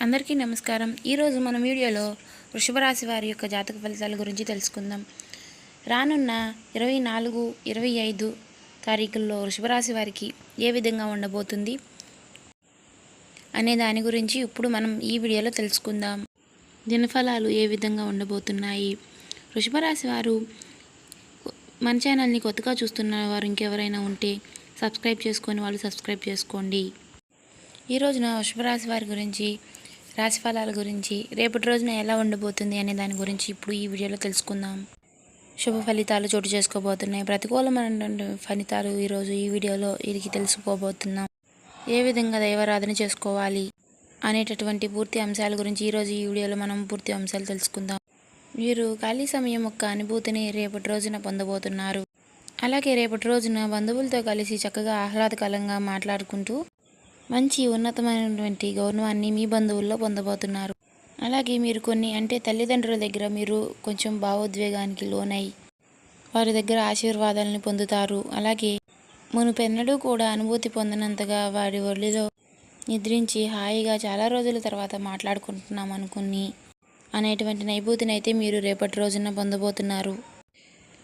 అందరికీ నమస్కారం. ఈరోజు మన వీడియోలో వృషభ రాశి వారి యొక్క జాతక ఫలితాల గురించి తెలుసుకుందాం. రానున్న 24, 25 తారీఖుల్లో వృషభ రాశి వారికి ఏ విధంగా ఉండబోతుంది అనే దాని గురించి ఇప్పుడు మనం ఈ వీడియోలో తెలుసుకుందాం. దినఫలాలు ఏ విధంగా ఉండబోతున్నాయి. వృషభ రాశి వారు మన ఛానల్ని కొత్తగా చూస్తున్న వారు ఇంకెవరైనా ఉంటే సబ్స్క్రైబ్ చేసుకొని వాళ్ళు సబ్స్క్రైబ్ చేసుకోండి. ఈ రోజున వృషభ రాశి వారి గురించి, రాశి ఫలాల గురించి, రేపటి రోజున ఎలా ఉండబోతుంది అనే దాని గురించి ఇప్పుడు ఈ వీడియోలో తెలుసుకుందాం. శుభ ఫలితాలు చోటు చేసుకోబోతున్నాయి, ప్రతికూలమైన ఫలితాలు ఈరోజు ఈ వీడియోలో ఇది తెలుసుకోబోతున్నాం. ఏ విధంగా దైవారాధన చేసుకోవాలి అనేటటువంటి పూర్తి అంశాల గురించి ఈరోజు ఈ వీడియోలో మనం పూర్తి అంశాలు తెలుసుకుందాం. మీరు ఖాళీ సమయం యొక్క అనుభూతిని రేపటి రోజున పొందబోతున్నారు. అలాగే రేపటి రోజున బంధువులతో కలిసి చక్కగా ఆహ్లాదకరంగా మాట్లాడుకుంటూ మంచి ఉన్నతమైనటువంటి గౌరవాన్ని మీ బంధువుల్లో పొందబోతున్నారు. అలాగే మీరు కొన్ని తల్లిదండ్రుల దగ్గర మీరు కొంచెం భావోద్వేగానికి లోనై వారి దగ్గర ఆశీర్వాదాలను పొందుతారు. అలాగే మునుపెన్నడూ కూడా అనుభూతి పొందినంతగా వారి ఒడిలో నిద్రించి హాయిగా చాలా రోజుల తర్వాత మాట్లాడుకుంటున్నాం అనుకుని అనేటువంటి నైభూతిని అయితే మీరు రేపటి రోజున పొందబోతున్నారు.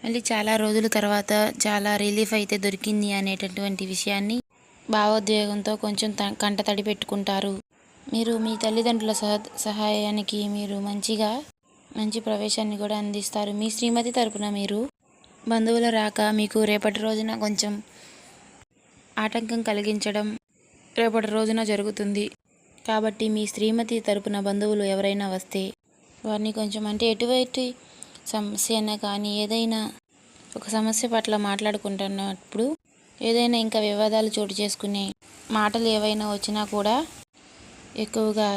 మళ్ళీ చాలా రోజుల తర్వాత చాలా రిలీఫ్ అయితే దొరికింది అనేటటువంటి విషయాన్ని భావోద్వేగంతో కొంచెం కంట తడి పెట్టుకుంటారు. మీరు మీ తల్లిదండ్రుల సహాయానికి మీరు మంచి ప్రవేశాన్ని కూడా అందిస్తారు. మీ శ్రీమతి తరపున మీరు బంధువుల రాక మీకు రేపటి రోజున కొంచెం ఆటంకం కలిగించడం రేపటి రోజున జరుగుతుంది. కాబట్టి మీ శ్రీమతి తరపున బంధువులు ఎవరైనా వస్తే వారిని కొంచెం ఎటువంటి సమస్య అయినా కానీ ఏదైనా ఒక సమస్య పట్ల మాట్లాడుకుంటున్నప్పుడు ఏదైనా ఇంకా వివాదాలు చోటు చేసుకునే మాటలు ఏవైనా వచ్చినా కూడా ఎక్కువగా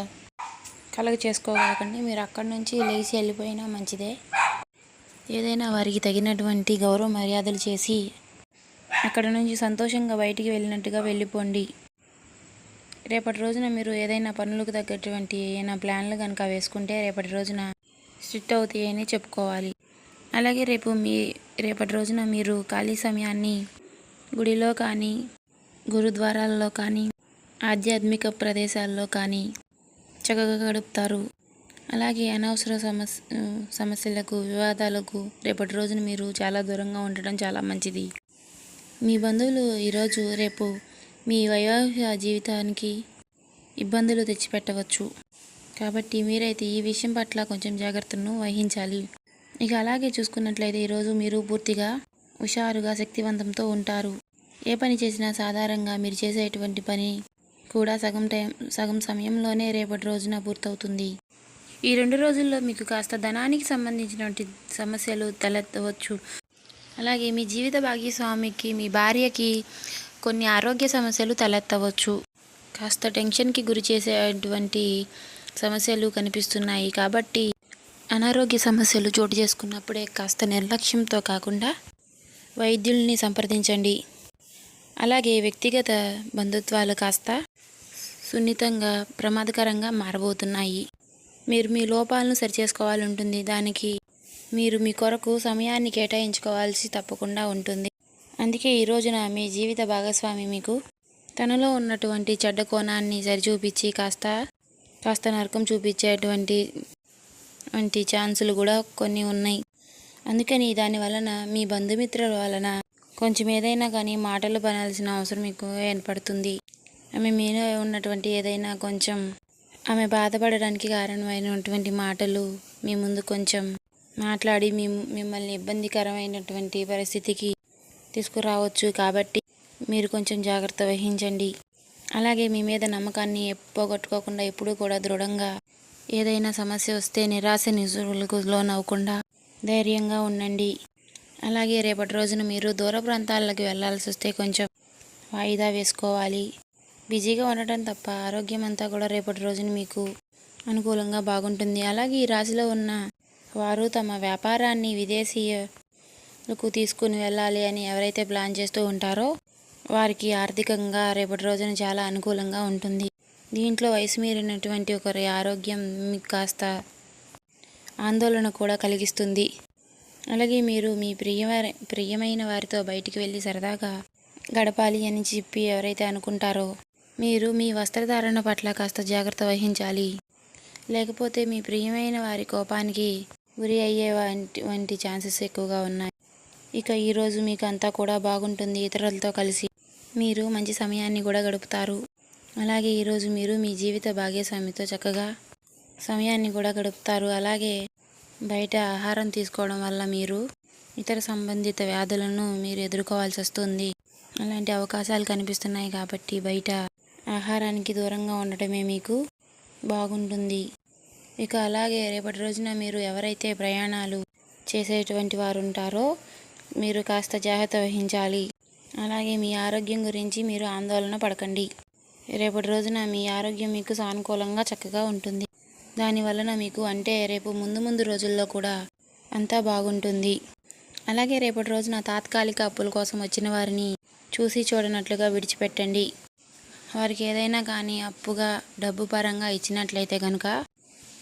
చేసుకోకండి. మీరు అక్కడి నుంచి లేచి వెళ్ళిపోయినా మంచిదే. ఏదైనా వారికి తగినటువంటి గౌరవ మర్యాదలు చేసి అక్కడ నుంచి సంతోషంగా బయటికి వెళ్ళినట్టుగా వెళ్ళిపోండి. రేపటి రోజున మీరు ఏదైనా పనులకు తగ్గటువంటి ఏదైనా ప్లాన్లు కనుక వేసుకుంటే రేపటి రోజున స్ట్రిక్ట్ అవుతాయని చెప్పుకోవాలి. అలాగే రేపటి రోజున మీరు ఖాళీ సమయాన్ని గుడిలో కానీ, గురుద్వారాల్లో కానీ, ఆధ్యాత్మిక ప్రదేశాల్లో కానీ చక్కగా గడుపుతారు. అలాగే అనవసర సమస్యలకు, వివాదాలకు రేపటి రోజున మీరు చాలా దూరంగా ఉండటం చాలా మంచిది. మీ బంధువులు రేపు మీ వైవాహిక జీవితానికి ఇబ్బందులు తెచ్చిపెట్టవచ్చు. కాబట్టి మీరైతే ఈ విషయం పట్ల కొంచెం జాగ్రత్తను వహించాలి. ఇక అలాగే చూసుకున్నట్లయితే ఈరోజు మీరు పూర్తిగా హుషారుగా, శక్తివంతంతో ఉంటారు. ఏ పని చేసినా సాధారణంగా మీరు చేసేటువంటి పని కూడా సగం సమయంలోనే రేపటి రోజున పూర్తవుతుంది. ఈ 2 రోజుల్లో మీకు కాస్త ధనానికి సంబంధించినటువంటి సమస్యలు తలెత్తవచ్చు. అలాగే మీ జీవిత భాగస్వామికి, మీ భార్యకి కొన్ని ఆరోగ్య సమస్యలు తలెత్తవచ్చు. కాస్త టెన్షన్కి గురి చేసేటువంటి సమస్యలు కనిపిస్తున్నాయి. కాబట్టి అనారోగ్య సమస్యలు చోటు చేసుకున్నప్పుడే కాస్త నిర్లక్ష్యంతో కాకుండా వైద్యుల్ని సంప్రదించండి. అలాగే వ్యక్తిగత బంధుత్వాలు కాస్త సున్నితంగా, ప్రమాదకరంగా మారబోతున్నాయి. మీరు మీ లోపాలను సరిచేసుకోవాలి ఉంటుంది. దానికి మీరు మీ కొరకు సమయాన్ని కేటాయించుకోవాల్సి తప్పకుండా ఉంటుంది. అందుకే ఈ రోజున మీ జీవిత భాగస్వామి మీకు తనలో ఉన్నటువంటి చెడ్డ కోణాన్ని సరిచూపించి కాస్త నరకం చూపించేటువంటి ఛాన్సులు కూడా కొన్ని ఉన్నాయి. అందుకని దాని వలన మీ బంధుమిత్రుల వలన కొంచెం ఏదైనా కానీ మాటలు పనాల్సిన అవసరం ఎక్కువగా ఏర్పడుతుంది. ఆమె మీలో ఉన్నటువంటి ఏదైనా కొంచెం ఆమె బాధపడడానికి కారణమైనటువంటి మాటలు మీ ముందు కొంచెం మాట్లాడి మిమ్మల్ని ఇబ్బందికరమైనటువంటి పరిస్థితికి తీసుకురావచ్చు. కాబట్టి మీరు కొంచెం జాగ్రత్త వహించండి. అలాగే మీ మీద నమ్మకాన్ని పోగొట్టుకోకుండా ఎప్పుడూ కూడా దృఢంగా, ఏదైనా సమస్య వస్తే నిరాశ నిస్పృహలకు లోనవ్వకుండా ధైర్యంగా ఉండండి. అలాగే రేపటి రోజున మీరు దూర ప్రాంతాలకు వెళ్లాల్సి వస్తే కొంచెం వాయిదా వేసుకోవాలి. బిజీగా ఉండటం తప్ప ఆరోగ్యం అంతా కూడా రేపటి రోజున మీకు అనుకూలంగా బాగుంటుంది. అలాగే ఈ రాశిలో ఉన్న వారు తమ వ్యాపారాన్ని విదేశీయులకు తీసుకుని వెళ్ళాలి అని ఎవరైతే ప్లాన్ చేస్తూ ఉంటారో వారికి ఆర్థికంగా రేపటి రోజున చాలా అనుకూలంగా ఉంటుంది. దీంట్లో వయసు మీరినటువంటి ఒకరి ఆరోగ్యం మీకు కాస్త ఆందోళన కూడా కలిగిస్తుంది. అలాగే మీరు మీ ప్రియమైన వారితో బయటికి వెళ్ళి సరదాగా గడపాలి అని చెప్పి ఎవరైతే అనుకుంటారో మీరు మీ వస్త్రధారణ పట్ల కాస్త జాగ్రత్త వహించాలి. లేకపోతే మీ ప్రియమైన వారి కోపానికి గురి అయ్యే వంటి ఛాన్సెస్ ఎక్కువగా ఉన్నాయి. ఇక ఈరోజు మీకు అంతా కూడా బాగుంటుంది. ఇతరులతో కలిసి మీరు మంచి సమయాన్ని కూడా గడుపుతారు. అలాగే ఈరోజు మీరు మీ జీవిత భాగస్వామితో చక్కగా సమయాన్ని కూడా గడుపుతారు. అలాగే బయట ఆహారం తీసుకోవడం వల్ల మీరు ఇతర సంబంధిత వ్యాధులను మీరు ఎదుర్కోవాల్సి వస్తుంది. అలాంటి అవకాశాలు కనిపిస్తున్నాయి కాబట్టి బయట ఆహారానికి దూరంగా ఉండటమే మీకు బాగుంటుంది. ఇక అలాగే రేపటి రోజున మీరు ఎవరైతే ప్రయాణాలు చేసేటువంటి వారు ఉంటారో మీరు కాస్త జాగ్రత్త వహించాలి. అలాగే మీ ఆరోగ్యం గురించి మీరు ఆందోళన పడకండి. రేపటి రోజున మీ ఆరోగ్యం మీకు సానుకూలంగా చక్కగా ఉంటుంది. దానివలన మీకు అంటే రేపు ముందు రోజుల్లో కూడా అంతా బాగుంటుంది. అలాగే రేపటి రోజున తాత్కాలిక అప్పుల కోసం వచ్చిన వారిని చూసి చూడనట్లుగా విడిచిపెట్టండి. వారికి ఏదైనా కానీ అప్పుగా డబ్బు పరంగా ఇచ్చినట్లయితే కనుక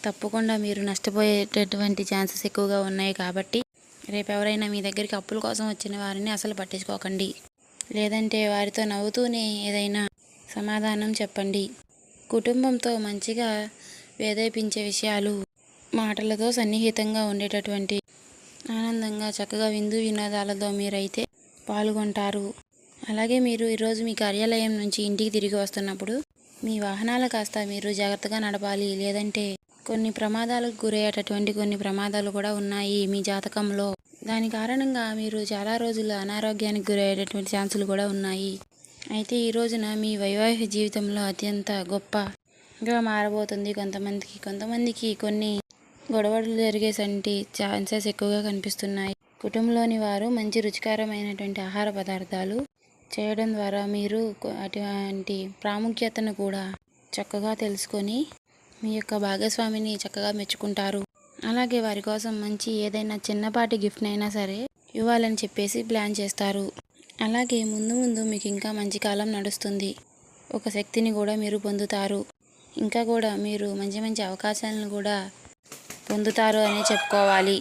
తప్పకుండా మీరు నష్టపోయేటటువంటి ఛాన్సెస్ ఎక్కువగా ఉన్నాయి. కాబట్టి రేపు ఎవరైనా మీ దగ్గరికి అప్పుల కోసం వచ్చిన వారిని అసలు పట్టించుకోకండి. లేదంటే వారితో నవ్వుతూనే ఏదైనా సమాధానం చెప్పండి. కుటుంబంతో మంచిగా వేధించే విషయాలు మాటలతో సన్నిహితంగా ఉండేటటువంటి ఆనందంగా చక్కగా విందు వినోదాలతో మీరైతే పాల్గొంటారు. అలాగే మీరు ఈరోజు మీ కార్యాలయం నుంచి ఇంటికి తిరిగి వస్తున్నప్పుడు మీ వాహనాలు కాస్త మీరు జాగ్రత్తగా నడపాలి. లేదంటే కొన్ని ప్రమాదాలకు గురయ్యేటటువంటి కొన్ని ప్రమాదాలు కూడా ఉన్నాయి మీ జాతకంలో. దాని కారణంగా మీరు చాలా రోజులు అనారోగ్యానికి గురయ్యేటటువంటి ఛాన్సులు కూడా ఉన్నాయి. అయితే ఈ రోజున మీ వైవాహిక జీవితంలో అత్యంత గొప్పగా మారబోతుంది. కొంతమందికి కొన్ని గొడవలు జరిగేసంటి ఛాన్సెస్ ఎక్కువగా కనిపిస్తున్నాయి. కుటుంబంలోని వారు మంచి రుచికరమైనటువంటి ఆహార పదార్థాలు చేయడం ద్వారా మీరు అటువంటి ప్రాముఖ్యతను కూడా చక్కగా తెలుసుకొని మీ యొక్క భాగస్వామిని చక్కగా మెచ్చుకుంటారు. అలాగే వారి కోసం మంచి ఏదైనా చిన్నపాటి గిఫ్ట్ అయినా సరే ఇవ్వాలని చెప్పేసి ప్లాన్ చేస్తారు. అలాగే ముందు మీకు ఇంకా మంచి కాలం నడుస్తుంది. ఒక శక్తిని కూడా మీరు పొందుతారు. ఇంకా కూడా మీరు మంచి అవకాశాలను కూడా పొందుతారు అని చెప్పుకోవాలి.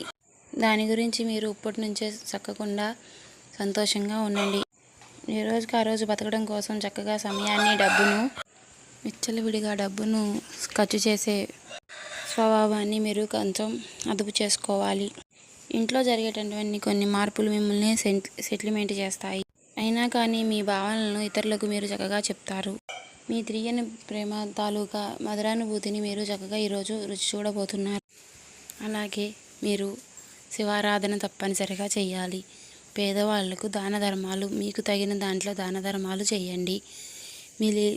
దాని గురించి మీరు ఇప్పటి నుంచే చక్కకుండా సంతోషంగా ఉండండి. ఏ రోజుకి ఆ రోజు బతకడం కోసం చక్కగా సమయాన్ని డబ్బును విచ్చలవిడిగా డబ్బును ఖర్చు చేసే స్వభావాన్ని మీరు కొంచెం అదుపు చేసుకోవాలి. ఇంట్లో జరిగేటటువంటి కొన్ని మార్పులు మిమ్మల్ని సెటిల్మెంట్ చేస్తాయి. అయినా కానీ మీ భావనలను ఇతరులకు మీరు చక్కగా చెప్తారు. మీ తిరిగిన ప్రేమ తాలూకా మధురానుభూతిని మీరు చక్కగా ఈరోజు రుచి చూడబోతున్నారు. అలాగే మీరు శివారాధన తప్పనిసరిగా చేయాలి. పేదవాళ్లకు దాన ధర్మాలు మీకు తగిన దాంట్లో దాన ధర్మాలు చేయండి.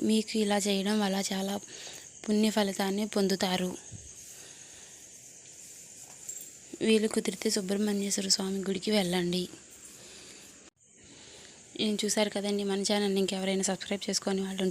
మీకు ఇలా చేయడం వల్ల చాలా పుణ్య ఫలితాన్ని పొందుతారు. వీలు కుదిరితే సుబ్రహ్మణ్యేశ్వర స్వామి గుడికి వెళ్ళండి. నేను చూశారు కదండి, మన ఛానల్ని ఇంకెవరైనా సబ్స్క్రైబ్ చేసుకొని వాళ్ళు ఉంటే